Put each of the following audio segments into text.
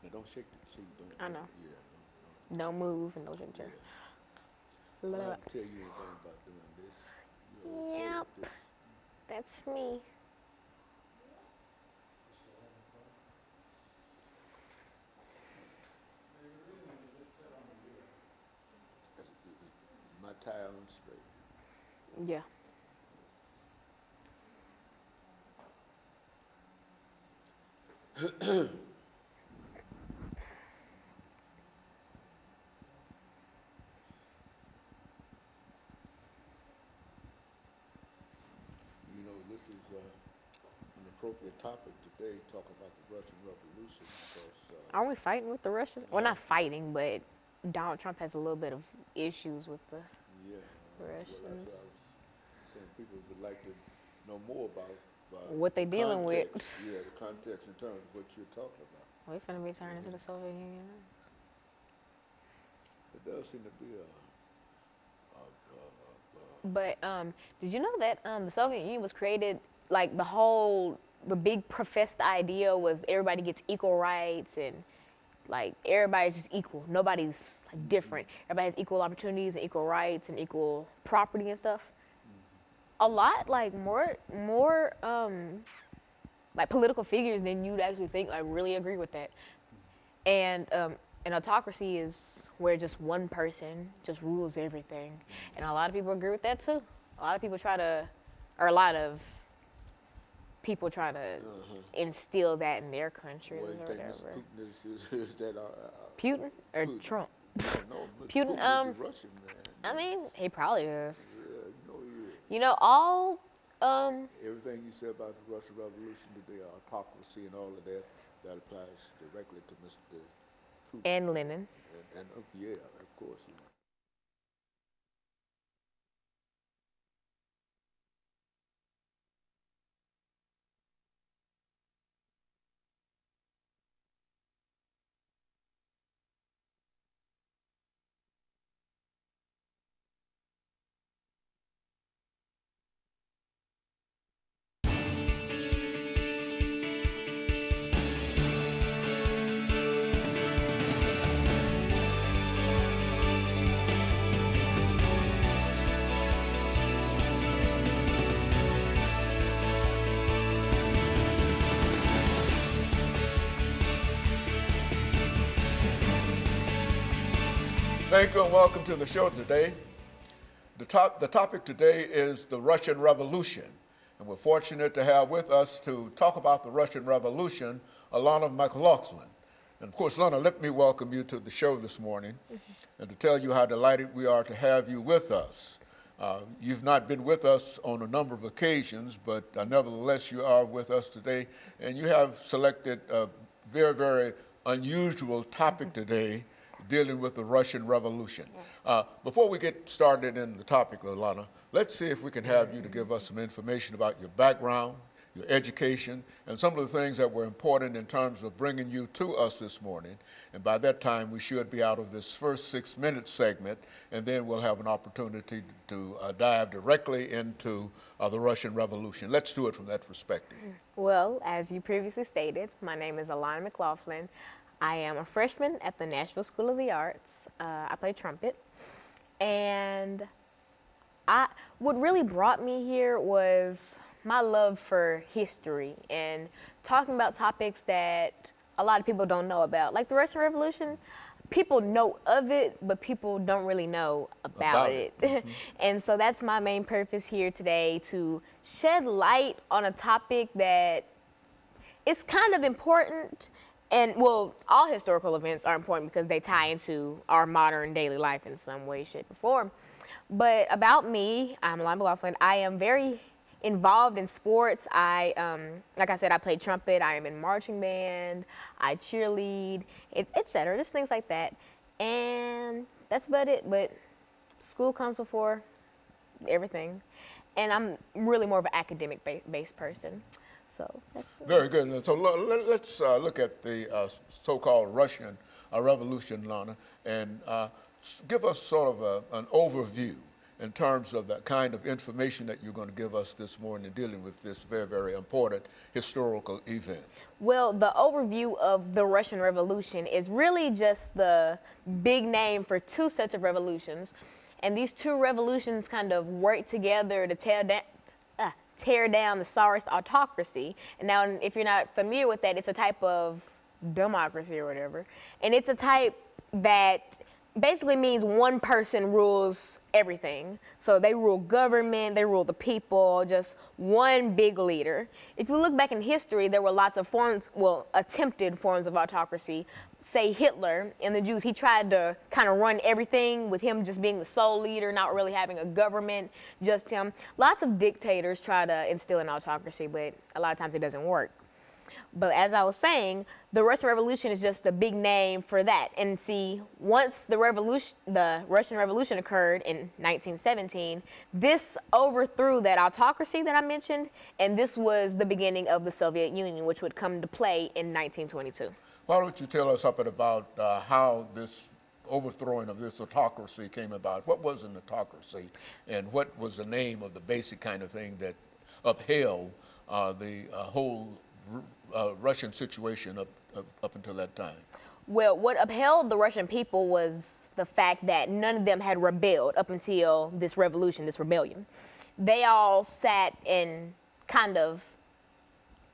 And don't shake the seat. Don't. I know. Yeah. Don't move and don't drink. Yeah. Well, I can tell you anything about doing this. Yep, that's me. My tie on straight. Yeah. You know, this is an appropriate topic today, talk about the Russian Revolution, because... Are we fighting with the Russians? Well, not fighting, but Donald Trump has a little bit of issues with the Russians. Well, that's what I was saying. People would like to know more about what they dealing with. Yeah, the context in terms of what you're talking about. We're finna be turning to the Soviet Union. It does seem to be But did you know that the Soviet Union was created, like the big professed idea was everybody gets equal rights and like everybody's just equal. Nobody's like different. Everybody has equal opportunities and equal rights and equal property and stuff. A lot like more like political figures than you'd actually think like really agree with that. And an autocracy is where just one person just rules everything. And a lot of people agree with that too. A lot of people try to instill that in their countries or whatever. Putin is that Putin or Putin. Trump? No, Putin, is a Russian man. I mean, he probably is. Yeah, no, he is. You know, all Everything you said about the Russian Revolution, the autocracy and all of that, that applies directly to Mr. Putin. And Lenin. And yeah, of course. You know. Thank you and welcome to the show today. The topic today is the Russian Revolution. And we're fortunate to have with us to talk about the Russian Revolution, Alana McLaughlin. And of course, Alana, let me welcome you to the show this morning and to tell you how delighted we are to have you with us. You've not been with us on a number of occasions, but nevertheless you are with us today. And you have selected a very, very unusual topic today, dealing with the Russian Revolution. Before we get started in the topic, Alana, let's see if we can have you to give us some information about your background, your education, and some of the things that were important in terms of bringing you to us this morning. And by that time, we should be out of this first 6-minute segment, and then we'll have an opportunity to dive directly into the Russian Revolution. Let's do it from that perspective. Well, as you previously stated, my name is Alana McLaughlin. I am a freshman at the Nashville School of the Arts. I play trumpet. And what really brought me here was my love for history and talking about topics that a lot of people don't know about. Like the Russian Revolution, people know of it, but people don't really know about it. And so that's my main purpose here today, to shed light on a topic that is kind of important. And, well, all historical events are important because they tie into our modern daily life in some way, shape, or form. But about me, I'm Alana McLaughlin. I am very involved in sports. Like I said, I play trumpet. I am in marching band. I cheerlead, etc. Just things like that. And that's about it. But school comes before everything. And I'm really more of an academic-based person. So that's very good. So let's look at the so-called Russian Revolution, Lana, and give us sort of an overview in terms of the kind of information that you're going to give us this morning dealing with this very, very important historical event? Well, the overview of the Russian Revolution is really just the big name for two sets of revolutions. And these two revolutions kind of work together to tear down the Tsarist autocracy. And now, if you're not familiar with that, it's a type of democracy or whatever. And it's a type that basically means one person rules everything. So they rule government, they rule the people, just one big leader. If you look back in history, there were lots of forms, well, attempted forms of autocracy. Say Hitler and the Jews, he tried to kind of run everything with him just being the sole leader, not really having a government, just him. Lots of dictators try to instill an autocracy, but a lot of times it doesn't work. But as I was saying, the Russian Revolution is just a big name for that. And see, once the Russian Revolution occurred in 1917, this overthrew that autocracy that I mentioned, and this was the beginning of the Soviet Union, which would come to play in 1922. Why don't you tell us something about how this overthrowing of this autocracy came about? What was an autocracy, and what was the name of the basic kind of thing that upheld the whole Russian situation up until that time? Well, what upheld the Russian people was the fact that none of them had rebelled up until this revolution, this rebellion. They all sat and kind of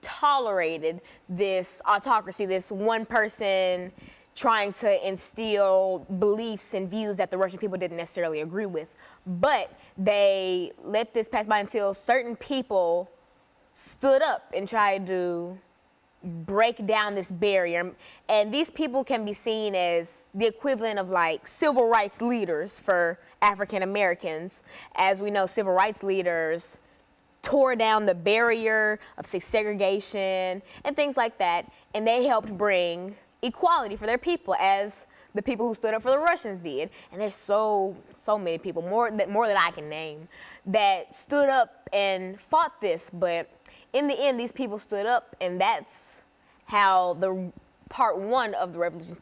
tolerated this autocracy, this one person trying to instill beliefs and views that the Russian people didn't necessarily agree with. But they let this pass by until certain people stood up and tried to break down this barrier. And these people can be seen as the equivalent of like civil rights leaders for African Americans. As we know, civil rights leaders tore down the barrier of segregation and things like that, and they helped bring equality for their people, as the people who stood up for the Russians did. And there's so many people, more than I can name, that stood up and fought this. But in the end, these people stood up, and that's how the part one of the revolution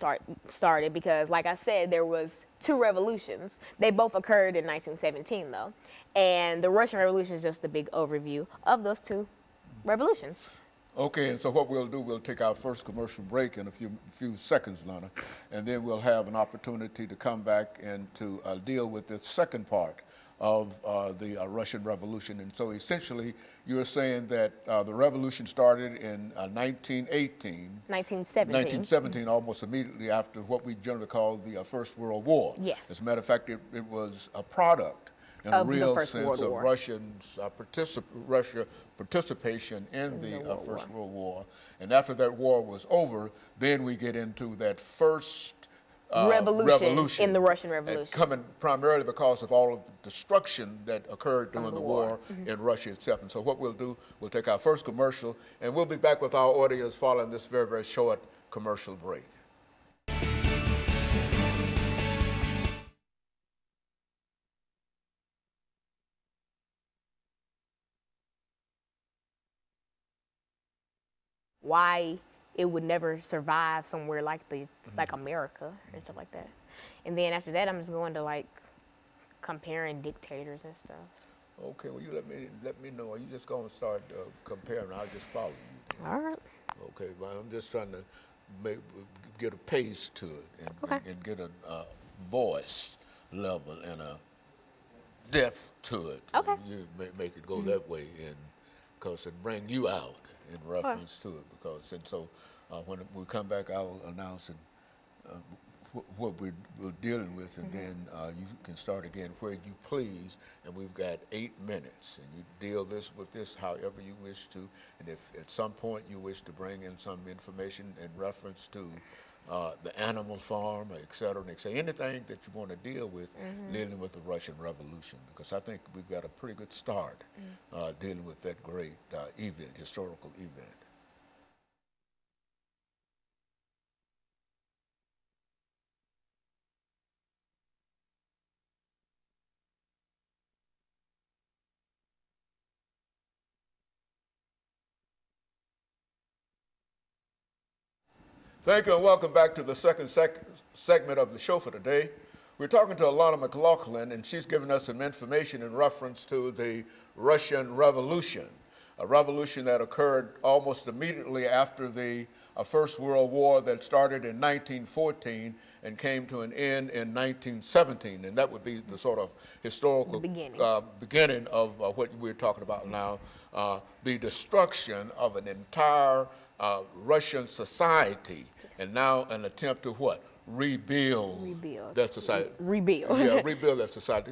started, because like I said, there was two revolutions. They both occurred in 1917 though. And the Russian Revolution is just a big overview of those two revolutions. Okay, and so what we'll do, we'll take our first commercial break in a few seconds, Lana, and then we'll have an opportunity to come back and to deal with the second part of the Russian Revolution. And so essentially, you're saying that the revolution started in 1917. 1917, almost immediately after what we generally call the First World War. Yes. As a matter of fact, it was a product in a real sense of Russia's participation in the First World War. And after that war was over, then we get into that first revolution in the Russian Revolution. Coming primarily because of all of the destruction that occurred during the war in Russia itself. And so what we'll do, we'll take our first commercial, and we'll be back with our audience following this very, very short commercial break. Why it would never survive somewhere like like America and stuff like that. And then after that, I'm just going to like comparing dictators and stuff. Okay, well, you let me know. Are you just going to start comparing? I'll just follow you. All right. Okay, well, I'm just trying to get a pace to it and get a voice level and a depth to it. Okay. You make it go that way, and because it bring you out in reference to it. Because and so when we come back, I'll announce what we're dealing with, and then you can start again where you please. And we've got 8 minutes, and you deal with this however you wish to. And if at some point you wish to bring in some information in reference to the animal farm, et cetera, anything that you want to deal with dealing with the Russian Revolution, because I think we've got a pretty good start dealing with that great historical event. Thank you, and welcome back to the second segment of the show for today. We're talking to Alana McLaughlin, and she's given us some information in reference to the Russian Revolution, a revolution that occurred almost immediately after the First World War that started in 1914 and came to an end in 1917. And that would be the sort of historical beginning of what we're talking about now, the destruction of an entire Russian society, and now an attempt to what? Rebuild that society. Yeah, rebuild that society.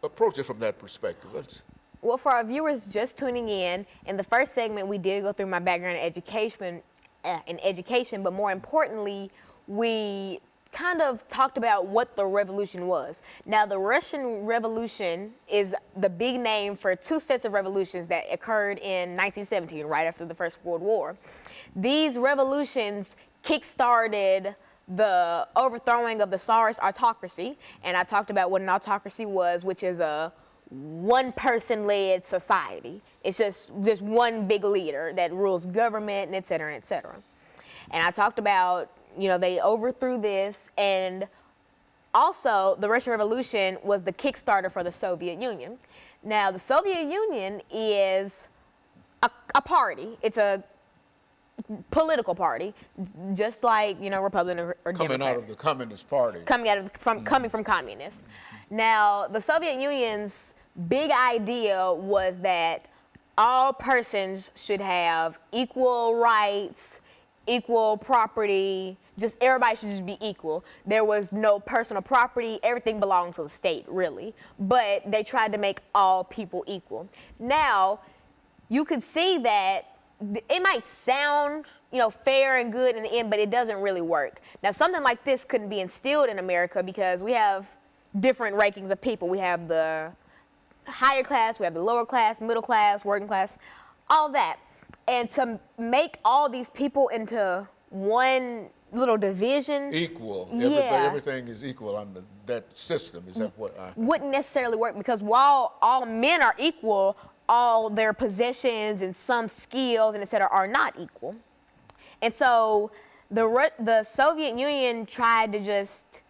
Approach it from that perspective. Well, for our viewers just tuning in the first segment, we did go through my background in education, but more importantly, we kind of talked about what the revolution was. Now, the Russian Revolution is the big name for two sets of revolutions that occurred in 1917, right after the First World War. These revolutions kick-started the overthrowing of the Tsarist autocracy, and I talked about what an autocracy was, which is a one-person-led society. It's just one big leader that rules government, and et cetera, et cetera. And I talked about, you know, they overthrew this, and also the Russian Revolution was the Kickstarter for the Soviet Union. Now, the Soviet Union is a party. It's a political party, just like, you know, Republican or Democrat. Coming out of the Communist Party. Coming from communists. Now, the Soviet Union's big idea was that all persons should have equal rights, equal property, just everybody should just be equal. There was no personal property, everything belonged to the state, really. But they tried to make all people equal. Now, you could see that it might sound, you know, fair and good in the end, but it doesn't really work. Now, something like this couldn't be instilled in America because we have different rankings of people. We have the higher class, we have the lower class, middle class, working class, all that. And to make all these people into one little division. Equal. Yeah. Everything is equal under that system. Is that what wouldn't necessarily work, because while all men are equal, all their possessions and some skills and et cetera are not equal. And so the Soviet Union tried to just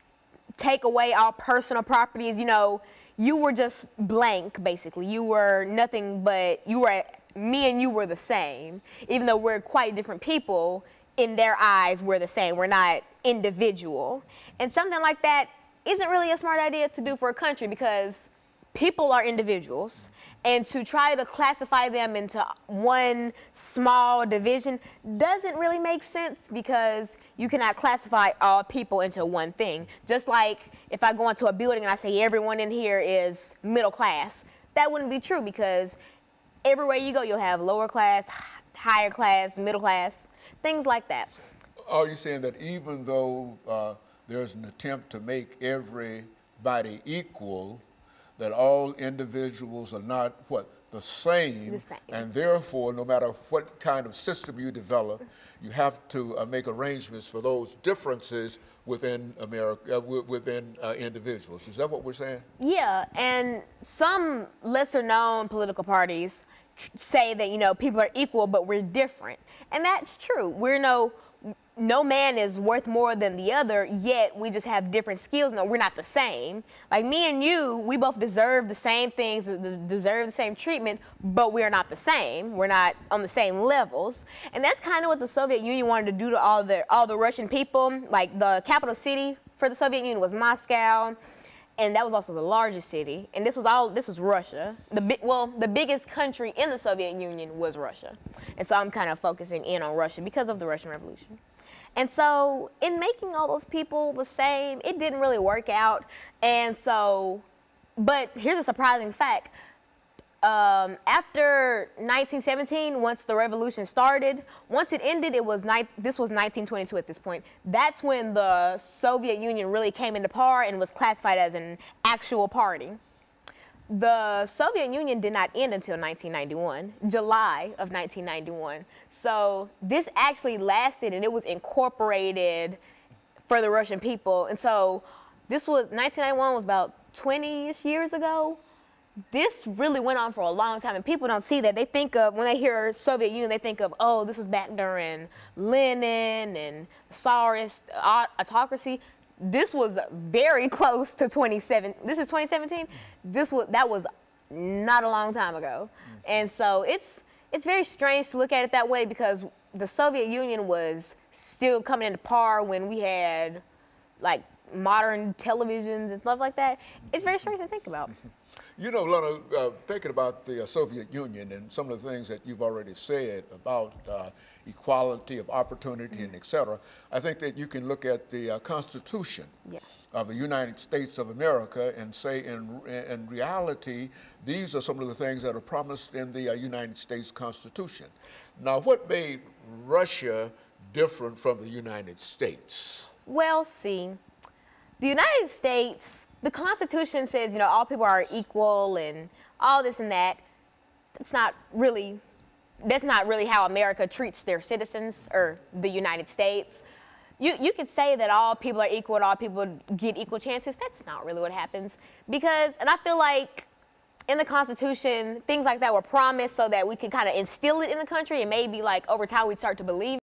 take away all personal properties. You know, you were just blank, basically. You were nothing but, me and you were the same. Even though we're quite different people, in their eyes, we're the same. We're not individual. And something like that isn't really a smart idea to do for a country, because people are individuals, and to try to classify them into one small division doesn't really make sense, because you cannot classify all people into one thing. Just like if I go into a building and I say everyone in here is middle class, that wouldn't be true, because everywhere you go you'll have lower class, higher class, middle class, things like that. Are you saying that even though there's an attempt to make everybody equal, that all individuals are not, the same, and therefore, no matter what kind of system you develop, you have to make arrangements for those differences within America, within individuals. Is that what we're saying? Yeah, and some lesser-known political parties say that, you know, people are equal, but we're different, and that's true. No man is worth more than the other, yet we just have different skills. No, we're not the same. Like me and you, we both deserve the same things, deserve the same treatment, but we're not the same. We're not on the same levels. And that's kind of what the Soviet Union wanted to do to all the Russian people. Like, the capital city for the Soviet Union was Moscow, and that was also the largest city. And this was Russia. The biggest country in the Soviet Union was Russia. And so I'm kind of focusing in on Russia because of the Russian Revolution. And so in making all those people the same, it didn't really work out. And so, but here's a surprising fact. After 1917, once the revolution started, once it ended, this was 1922 at this point. That's when the Soviet Union really came into power and was classified as an actual party. The Soviet Union did not end until 1991, July of 1991. So this actually lasted, and it was incorporated for the Russian people. And so 1991 was about 20-ish years ago. This really went on for a long time, and people don't see that. They think of, when they hear Soviet Union, they think of, oh, this is back during Lenin and the Tsarist autocracy. this was very close to 27. This is 2017. That was not a long time ago, and so it's very strange to look at it that way because the Soviet Union was still coming into power when we had like modern televisions and stuff like that. It's very strange to think about. You know, Lana, thinking about the Soviet Union and some of the things that you've already said about equality of opportunity and et cetera, I think that you can look at the Constitution of the United States of America and say in reality, these are some of the things that are promised in the United States Constitution. Now, what made Russia different from the United States? Well, see, the United States, the Constitution says, you know, all people are equal and all this and that. That's not really how America treats their citizens, or the United States. You could say that all people are equal and all people get equal chances. That's not really what happens because, and I feel like in the Constitution, things like that were promised so that we could kind of instill it in the country, and maybe like over time we'd start to believe